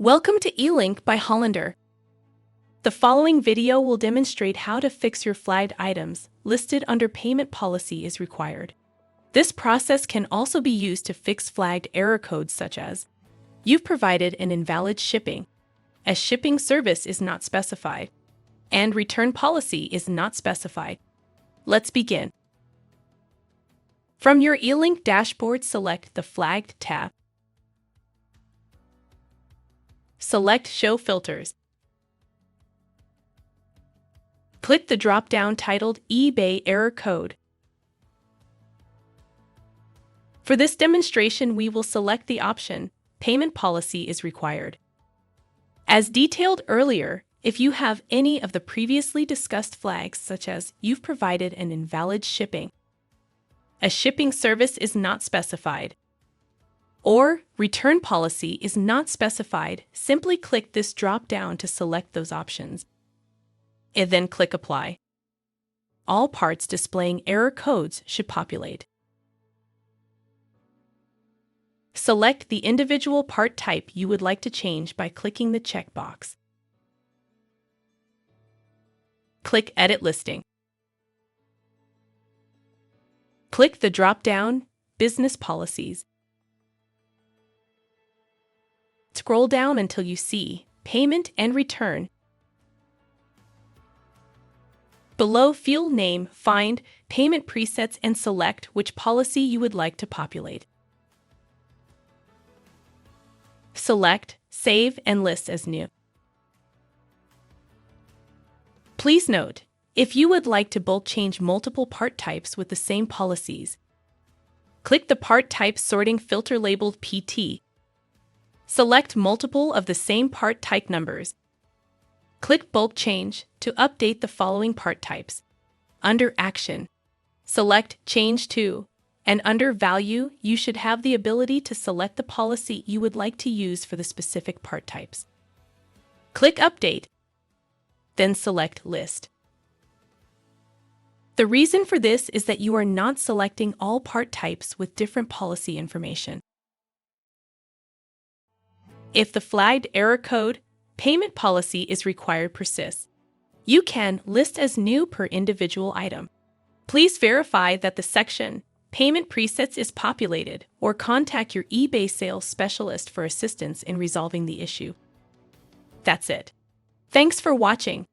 Welcome to eLINK by Hollander. The following video will demonstrate how to fix your flagged items listed under payment policy is required. This process can also be used to fix flagged error codes such as, you've provided an invalid shipping, a shipping service is not specified, and return policy is not specified. Let's begin. From your eLINK dashboard, select the Flagged tab. Select Show Filters. Click the drop-down titled eBay Error Code. For this demonstration, we will select the option Payment Policy is required. As detailed earlier, if you have any of the previously discussed flags such as you've provided an invalid shipping, a shipping service is not specified, or return policy is not specified, simply click this drop-down to select those options. And then click Apply. All parts displaying error codes should populate. Select the individual part type you would like to change by clicking the checkbox. Click Edit Listing. Click the drop-down Business Policies. Scroll down until you see Payment and Return. Below Field Name, find Payment Presets and select which policy you would like to populate. Select Save and List as New. Please note, if you would like to bulk change multiple part types with the same policies, click the Part Type Sorting filter labeled PT. Select multiple of the same part type numbers. Click Bulk Change to update the following part types. Under Action, select Change To, and under Value, you should have the ability to select the policy you would like to use for the specific part types. Click Update, then select List. The reason for this is that you are not selecting all part types with different policy information. If the flagged error code, payment policy is required persists, you can list as new per individual item. Please verify that the section Payment Presets is populated or contact your eBay sales specialist for assistance in resolving the issue. That's it. Thanks for watching.